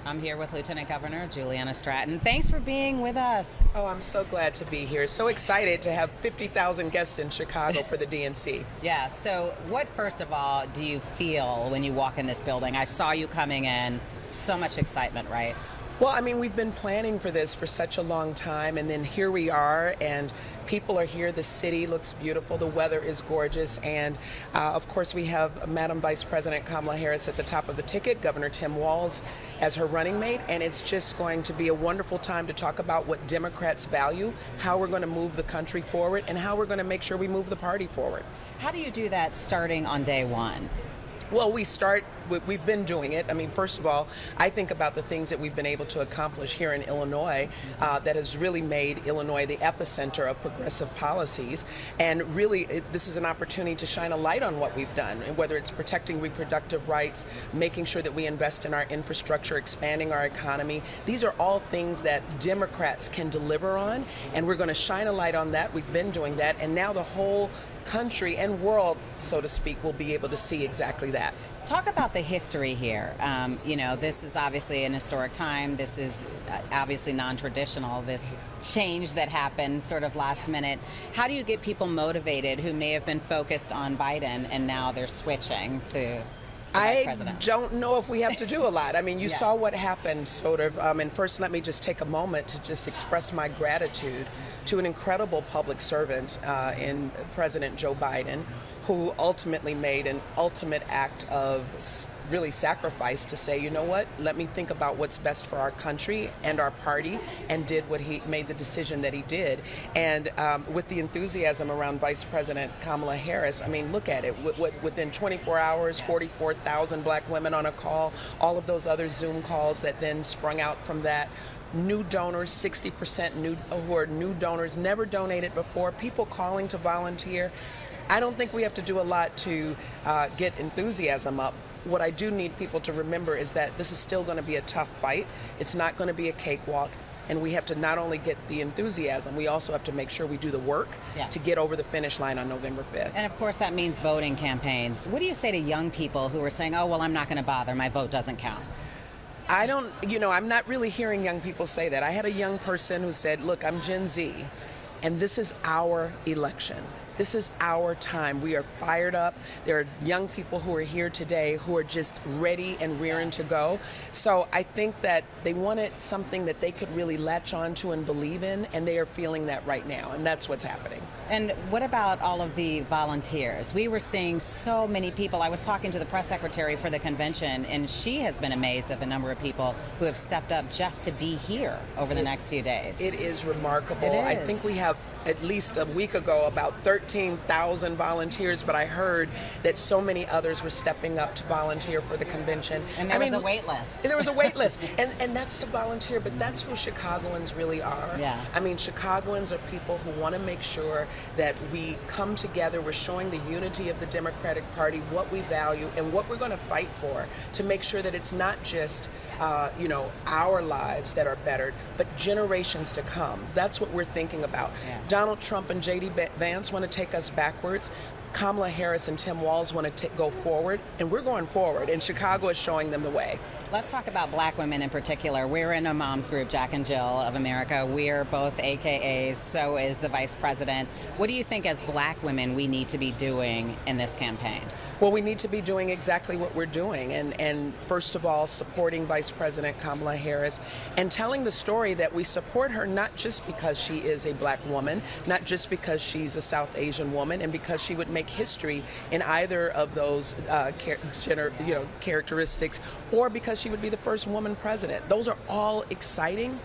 I'm here with Lieutenant Governor Juliana Stratton. Thanks for being with us. Oh, I'm so glad to be here. So excited to have 50,000 guests in Chicago for the DNC. Yeah, so what, first of all, do you feel when you walk in this building? I saw you coming in. So much excitement, right? Well, I mean, we've been planning for this for such a long time, and then here we are, and people are here. The city looks beautiful. The weather is gorgeous, and of course, we have Madam Vice President Kamala Harris at the top of the ticket, Governor Tim Walz as her running mate, and it's just going to be a wonderful time to talk about what Democrats value, how we're going to move the country forward, and how we're going to make sure we move the party forward. How do you do that starting on day one? Well, we've been doing it. I mean, first of all, I think about the things that we've been able to accomplish here in Illinois that has really made Illinois the epicenter of progressive policies. And really, this is an opportunity to shine a light on what we've done, and whether it's protecting reproductive rights, making sure that we invest in our infrastructure, expanding our economy. These are all things that Democrats can deliver on, and we're going to shine a light on that. We've been doing that, and now the whole country and world, so to speak, will be able to see exactly that. Talk about the history here. This is obviously an historic time. This is obviously non-traditional, this change that happened sort of last minute. How do you get people motivated who may have been focused on Biden and now they're switching to I don't know if we have to do a lot. I mean, you Yeah. saw what happened, sort of. And first, let me just take a moment to just express my gratitude to an incredible public servant in President Joe Biden, who ultimately made an ultimate act of really sacrifice to say, you know what, let me think about what's best for our country and our party, and did what he made the decision that he did. And with the enthusiasm around Vice President Kamala Harris, I mean, look at it. Within 24 hours, Yes. 44,000 black women on a call, all of those other Zoom calls that then sprung out from that. New donors, 60% who are new donors, never donated before, people calling to volunteer. I don't think we have to do a lot to get enthusiasm up. What I do need people to remember is that this is still going to be a tough fight. It's not going to be a cakewalk. And we have to not only get the enthusiasm, we also have to make sure we do the work Yes. to get over the finish line on November 5th. And of course, that means voting campaigns. What do you say to young people who are saying, oh, well, I'm not going to bother, my vote doesn't count? I'm not really hearing young people say that. I had a young person who said, look, I'm Gen Z, and this is our election. This is our time. We are fired up. There are young people who are here today who are just ready and rearing to go. So I think that they wanted something that they could really latch on to and believe in, and they are feeling that right now, and that's what's happening. And what about all of the volunteers? We were seeing so many people. I was talking to the press secretary for the convention, and she has been amazed at the number of people who have stepped up just to be here over the next few days. It is remarkable. It is. I think we have at least a week ago about 13,000 volunteers, but I heard that so many others were stepping up to volunteer for the convention. And there was a wait list. There was a wait list. And that's to volunteer, but that's who Chicagoans really are. Yeah. I mean, Chicagoans are people who want to make sure that we come together. We're showing the unity of the Democratic Party, what we value, and what we're going to fight for to make sure that it's not just, our lives that are bettered, but generations to come. That's what we're thinking about. Yeah. Donald Trump and J.D. Vance want to take us backwards. Kamala Harris and Tim Walz want to go forward, and we're going forward, and Chicago is showing them the way. Let's talk about black women in particular. We're in a mom's group, Jack and Jill of America. We're both AKAs, so is the vice president. What do you think as black women we need to be doing in this campaign? Well, we need to be doing exactly what we're doing, and first of all, supporting Vice President Kamala Harris and telling the story that we support her not just because she is a black woman, not just because she's a South Asian woman, and because she would make history in either of those characteristics, or because she would be the first woman president. Those are all exciting.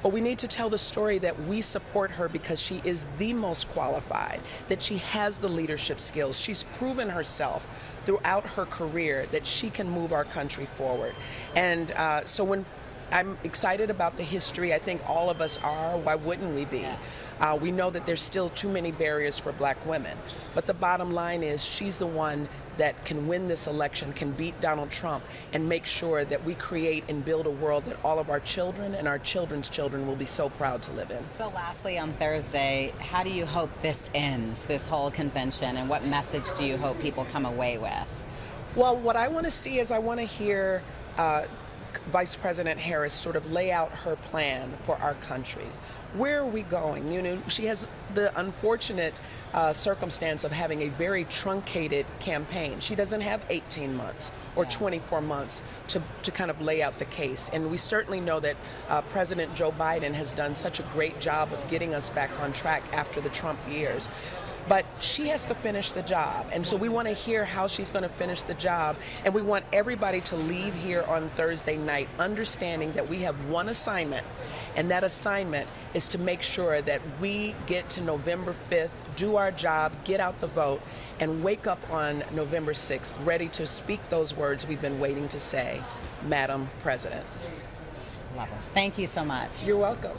But we need to tell the story that we support her because she is the most qualified, that she has the leadership skills. She's proven herself throughout her career that she can move our country forward. And so when I'm excited about the history, I think all of us are. Why wouldn't we be? We know that there's still too many barriers for black women. But the bottom line is she's the one that can win this election, can beat Donald Trump, and make sure that we create and build a world that all of our children and our children's children will be so proud to live in. So lastly, on Thursday, how do you hope this ends, this whole convention, and what message do you hope people come away with? Well, what I want to see is I want to hear Vice President Harris sort of lay out her plan for our country. Where are we going? You know, she has the unfortunate circumstance of having a very truncated campaign. She doesn't have 18 months or 24 months to kind of lay out the case. And we certainly know that President Joe Biden has done such a great job of getting us back on track after the Trump years. But she has to finish the job. And so we want to hear how she's going to finish the job. And we want everybody to leave here on Thursday night understanding that we have one assignment. And that assignment is to make sure that we get to November 5th, do our job, get out the vote, and wake up on November 6th ready to speak those words we've been waiting to say, Madam President. Love it. Thank you so much. You're welcome.